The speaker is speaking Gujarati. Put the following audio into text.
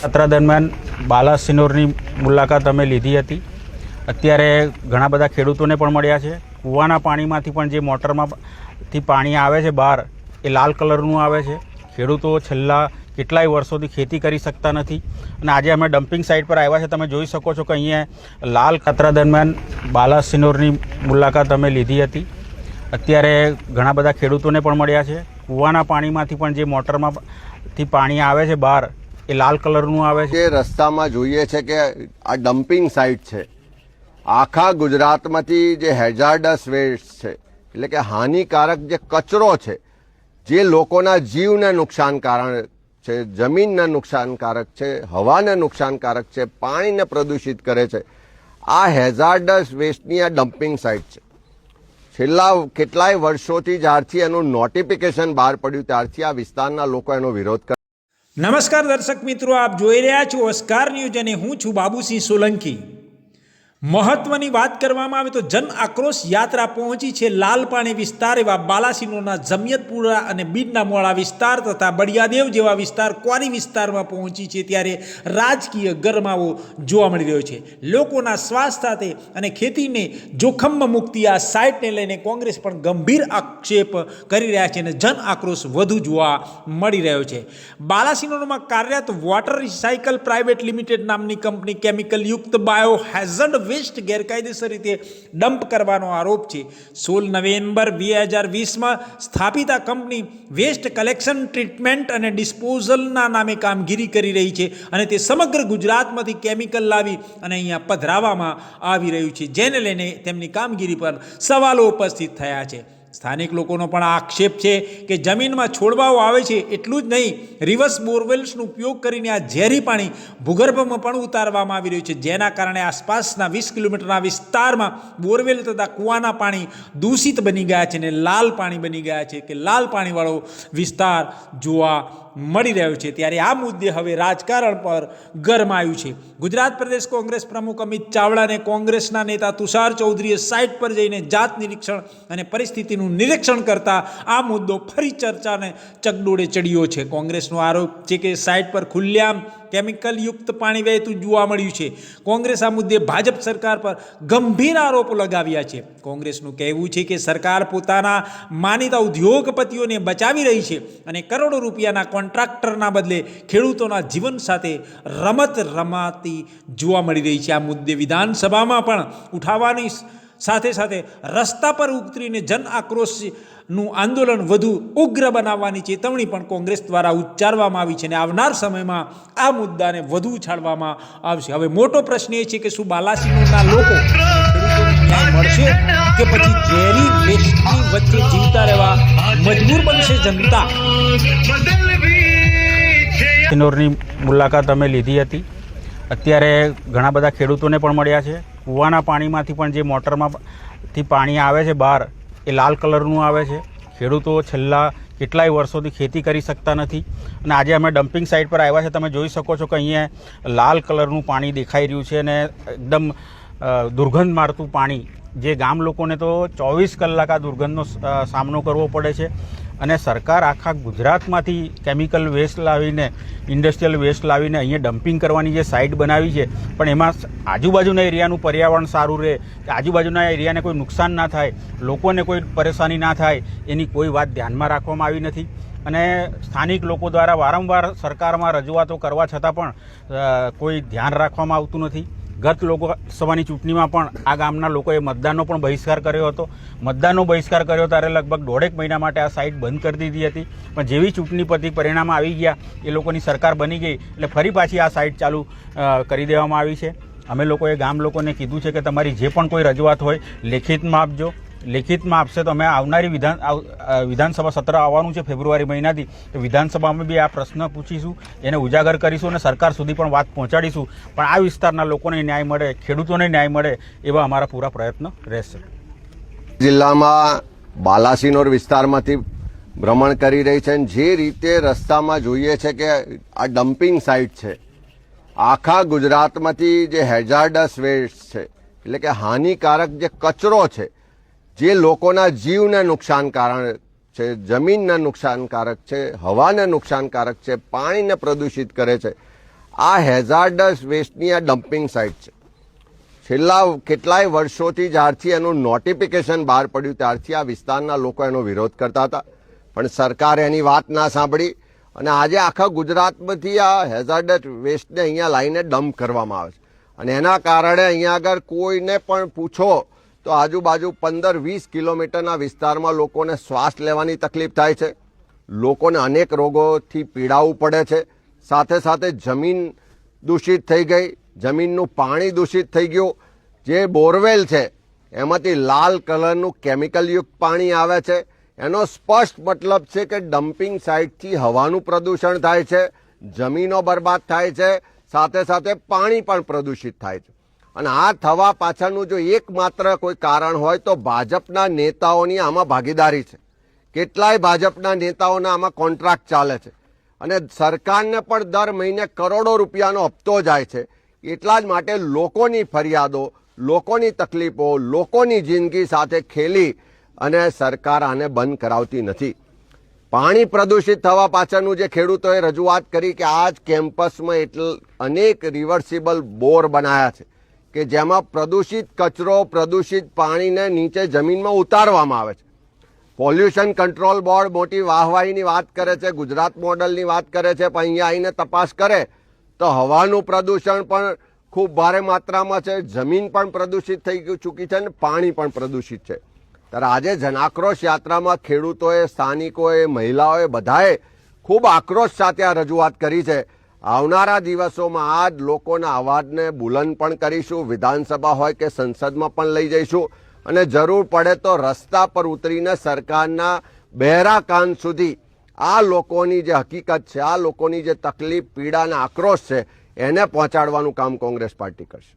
યાત્રા દરમિયાન બાલાસિનોરની મુલાકાત અમે લીધી હતી। અત્યારે ઘણા બધા ખેડૂતોને પણ મળ્યા છે। કૂવાના પાણીમાંથી પણ જે મોટરમાંથી પાણી આવે છે બહાર એ લાલ કલરનું આવે છે। ખેડૂતો છેલ્લા કેટલાય વર્ષોથી ખેતી કરી શકતા નથી અને આજે અમે ડમ્પિંગ સાઇટ પર આવ્યા છે। તમે જોઈ શકો છો કે અહીંયા લાલ યાત્રા દરમિયાન બાલાસિનોરની મુલાકાત અમે લીધી હતી। અત્યારે ઘણા બધા ખેડૂતોને પણ મળ્યા છે। કૂવાના પાણીમાંથી પણ જે મોટરમાંથી પાણી આવે છે બહાર એ લાલ કલરનું આવે છે। રસ્તામાં જોઈએ છે કે આ ડમ્પિંગ સાઇટ છે। આખા ગુજરાતમાંથી જે હેઝાર્ડસ વેસ્ટ છે એટલે કે હાનિકારક જે કચરો છે જે લોકોના જીવને નુકસાનકારક છે, જમીનને નુકસાનકારક છે, હવાને નુકસાનકારક છે, પાણીને પ્રદૂષિત કરે છે, આ હેઝાર્ડસ વેસ્ટની આ ડમ્પિંગ સાઇટ છે। છેલ્લા કેટલાય વર્ષોથી જ્યારથી એનું નોટિફિકેશન બહાર પડ્યું ત્યારથી આ વિસ્તારના લોકો એનો વિરોધ કરે। નમસ્કાર દર્શક મિત્રો, આપ જોઈ રહ્યા છો ઓસ્કાર ન્યૂઝ અને હું છું બાબુસિંહ સોલંકી। મહત્વની વાત કરવામાં આવે તો જન આક્રોશ યાત્રા પહોંચી છે લાલ પાણી વિસ્તાર એવા બાલાસિનોરના જમિયતપુરા અને બીડના મોળા વિસ્તાર તથા બળિયાદેવ જેવા વિસ્તાર ક્વારી વિસ્તારમાં પહોંચી છે। ત્યારે રાજકીય ગરમાવો જોવા મળી રહ્યો છે। લોકોના સ્વાસ્થ્ય સાથે અને ખેતીને જોખમમાં મૂકતી આ સાઇટને લઈને કોંગ્રેસ પણ ગંભીર આક્ષેપ કરી રહ્યા છે અને જન આક્રોશ વધુ જોવા મળી રહ્યો છે। બાલાસિનોરમાં કાર્યરત વોટર રિસાયકલ પ્રાઇવેટ લિમિટેડ નામની કંપની કેમિકલ યુક્ત બાયો હેઝર્ડ વેસ્ટ ગેરકાયદેસર રીતે ડમ્પ કરવાનો આરોપ છે। 16 નવેમ્બર 2020માં સ્થાપિત આ કંપની વેસ્ટ કલેક્શન, ટ્રીટમેન્ટ અને ડિસ્પોઝલના નામે કામગીરી કરી રહી છે અને તે સમગ્ર ગુજરાતમાંથી કેમિકલ લાવી અને અહીંયા પધરાવવામાં આવી રહ્યું છે, જેને લઈને તેમની કામગીરી પર સવાલો ઉપસ્થિત થયા છે। સ્થાનિક લોકોનો પણ આક્ષેપ છે કે જમીનમાં છોડવાઓ આવે છે એટલું જ નહીં, રિવર્સ બોરવેલ્સનો ઉપયોગ કરીને આ ઝેરી પાણી ભૂગર્ભમાં પણ ઉતારવામાં આવી રહ્યું છે, જેના કારણે આસપાસના 20 કિલોમીટરના વિસ્તારમાં બોરવેલ તથા કૂવાના પાણી દૂષિત બની ગયા છે અને લાલ પાણી બની ગયા છે કે લાલ પાણીવાળો વિસ્તાર જોવા મળી રહ્યો છે। ત્યારે આ મુદ્દે હવે રાજકારણ પર ગરમાયું છે। ગુજરાત પ્રદેશ કોંગ્રેસ પ્રમુખ અમિત ચાવડા અને કોંગ્રેસના નેતા તુષાર ચૌધરીએ સાઇટ પર જઈને જાત નિરીક્ષણ અને પરિસ્થિતિનું નિરીક્ષણ કરતા આ મુદ્દો ફરી ચર્ચાને ચકડોળે ચડ્યો છે। કોંગ્રેસનો આરોપ છે કે સાઇટ પર ખુલ્લેઆમ કેમિકલ યુક્ત પાણી વહેતું જોવા મળ્યું છે। કોંગ્રેસ આ મુદ્દે ભાજપ સરકાર પર ગંભીર આરોપો લગાવ્યા છે। કોંગ્રેસનું કહેવું છે કે સરકાર પોતાના માનીતા ઉદ્યોગપતિઓને બચાવી રહી છે અને કરોડો રૂપિયાના કોન્ટ્રાક્ટરના બદલે ખેડૂતોના જીવન સાથે રમત રમાતી જોવા મળી રહી છે। આ મુદ્દે વિધાનસભામાં પણ ઉઠાવવાની સાથે સાથે રસ્તા પર ઉતરીને જન આક્રોશનું આંદોલન વધુ ઉગ્ર બનાવવાની ચેતવણી પણ કોંગ્રેસ દ્વારા ઉચ્ચારવામાં આવી છે અને આવનાર સમયમાં આ મુદ્દાને વધુ ઉછાળવામાં આવશે। હવે મોટો પ્રશ્ન એ છે કે શું બાલાસિનોરના લોકો ન્યાય મળશે કે પછી ઝેરી વેસ્ટની વચ્ચે જીવતા રહેવા મજબૂર બનશે જનતા? સિનોરની મુલાકાત અમે લીધી હતી। અત્યારે ઘણા બધા ખેડૂતોને પણ મળ્યા છે। કૂવાના પાણીમાંથી પણ જે મોટરમાંથી પાણી આવે છે બહાર એ લાલ કલરનું આવે છે। ખેડૂતો છેલ્લા કેટલાય વર્ષોથી ખેતી કરી શકતા નથી અને આજે અમે ડમ્પિંગ સાઇટ પર આવ્યા છે। તમે જોઈ શકો છો કે અહીંયા લાલ કલરનું પાણી દેખાઈ રહ્યું છે અને એકદમ દુર્ગંધ મારતું પાણી, જે ગામ લોકોને તો 24 કલાક આ દુર્ગંધનો સામનો કરવો પડે છે અને સરકાર આખા ગુજરાતમાંથી કેમિકલ વેસ્ટ લાવીને, ઇન્ડસ્ટ્રીયલ વેસ્ટ લાવીને અહીંયા ડમ્પિંગ કરવાની જે સાઇટ બનાવી છે, પણ એમાં આજુબાજુના એરિયાનું પર્યાવરણ સારું રહે, કે આજુબાજુના એરિયાને કોઈ નુકસાન ના થાય, લોકોને કોઈ પરેશાની ના થાય, એની કોઈ વાત ધ્યાનમાં રાખવામાં આવી નથી અને સ્થાનિક લોકો દ્વારા વારંવાર સરકારમાં રજૂઆતો કરવા છતાં પણ કોઈ ધ્યાન રાખવામાં આવતું નથી। ગત લોકસભાની ચૂંટણીમાં પણ આ ગામના લોકોએ મતદાનનો પણ બહિષ્કાર કર્યો હતો। મતદાનનો બહિષ્કાર કર્યો ત્યારે લગભગ 1.5 મહિના માટે આ સાઇટ બંધ કરી દીધી હતી, પણ જેવી ચૂંટણી પછી પરિણામ આવી ગયા, એ લોકોની સરકાર બની ગઈ એટલે ફરી પાછી આ સાઇટ ચાલુ કરી દેવામાં આવી છે। અમે લોકોએ ગામ લોકોને કીધું છે કે તમારી જે પણ કોઈ રજૂઆત હોય લેખિતમાં આપજો। લેખિતમાં આપશે તો અમે આવનારી વિધાનસભા સત્ર આવવાનું છે ફેબ્રુઆરી મહિનાથી, તો વિધાનસભામાં બી આ પ્રશ્ન પૂછીશું, એને ઉજાગર કરીશું અને સરકાર સુધી પણ વાત પહોંચાડીશું, પણ આ વિસ્તારના લોકોને ન્યાય મળે, ખેડૂતોને ન્યાય મળે એવા અમારા પૂરા પ્રયત્ન રહેશે। જિલ્લામાં બાલાસિનોર વિસ્તારમાંથી ભ્રમણ કરી રહી છે। જે રીતે રસ્તામાં જોઈએ છે કે આ ડમ્પિંગ સાઇટ છે। આખા ગુજરાતમાંથી જે હેઝાર્ડસ વેસ્ટ છે એટલે કે હાનિકારક જે કચરો છે જે લોકોના જીવને નુકસાનકારક છે, જમીનને નુકસાનકારક છે, હવાને નુકસાનકારક છે, પાણીને પ્રદૂષિત કરે છે, આ હેઝાર્ડસ વેસ્ટની આ ડમ્પિંગ સાઇટ છે. છેલ્લા કેટલાય વર્ષોથી જ્યારથી એનું નોટિફિકેશન બહાર પડ્યું ત્યારથી આ વિસ્તારના લોકો એનો વિરોધ કરતા હતા, પણ સરકારે એની વાત ના સાંભળી અને આજે આખા ગુજરાતમાંથી આ હેઝાર્ડસ વેસ્ટને અહીંયા લાવીને ડમ્પ કરવામાં આવે છે. અને એના કારણે અહીંયા આગળ કોઈને પણ પૂછો તો આજુબાજુ 15-20 કિલોમીટરના વિસ્તારમાં લોકોને શ્વાસ લેવાની તકલીફ થાય છે, લોકોને અનેક રોગોથી પીડાવું પડે છે. સાથે સાથે જમીન દૂષિત થઈ ગઈ, જમીનનું પાણી દૂષિત થઈ ગયું. જે બોરવેલ છે એમાંથી લાલ કલરનું કેમિકલયુક્ત પાણી આવે છે. એનો સ્પષ્ટ મતલબ છે કે ડમ્પિંગ સાઇટથી હવાનું પ્રદૂષણ થાય છે, જમીનો બરબાદ થાય છે, સાથે સાથે પાણી પણ પ્રદૂષિત થાય છે. અને આ થવા પાછળનું જો એકમાત્ર કોઈ કારણ હોય તો ભાજપના નેતાઓની આમાં ભાગીદારી છે. કેટલાય ભાજપના તનેતાઓના આમાં કોન્ટ્રાક્ટ ચાલે છે અને સરકારને પણ દર મહિને કરોડો રૂપિયાનો હપ્તો જાય છે. એટલા જ માટે લોકોની ફરિયાદો, લોકોની તકલીફો, લોકોની જિંદગી સાથે ખેલી અને સરકાર આને બંધ કરાવતી નથી. પાણી પ્રદૂષિત થવા પાછળનું જે ખેડૂતોએ રજૂઆત કરી કે આ જ કેમ્પસમાં અનેક રિવર્સિબલ બોર બનાવ્યા છે કે જેમાં પ્રદૂષિત કચરો, પ્રદૂષિત પાણીને નીચે જમીનમાં ઉતારવામાં આવે છે. પોલ્યુશન કંટ્રોલ બોર્ડ મોટી વાહવાહીની વાત કરે છે, ગુજરાત મોડલની વાત કરે છે, પણ અહીંયા આવીને તપાસ કરે તો હવાનું પ્રદૂષણ પણ ખૂબ ભારે માત્રામાં છે, જમીન પણ પ્રદૂષિત થઈ ચૂકી છે અને પાણી પણ પ્રદૂષિત છે. ત્યારે આજે જનાક્રોશ યાત્રામાં ખેડૂતોએ, સ્થાનિકોએ, મહિલાઓએ બધાએ ખૂબ આક્રોશ સાથે આ રજૂઆત કરી છે. આવનારા દિવસોમાં આ જ લોકોના અવાજને બુલંદ પણ કરીશું, વિધાનસભા હોય કે સંસદમાં પણ લઈ જઈશું અને જરૂર પડે તો રસ્તા પર ઉતરીને સરકારના બહેરા કાન સુધી આ લોકોની જે હકીકત છે, આ લોકોની જે તકલીફ, પીડા અને આક્રોશ છે એને પહોંચાડવાનું કામ કોંગ્રેસ પાર્ટી કરશે.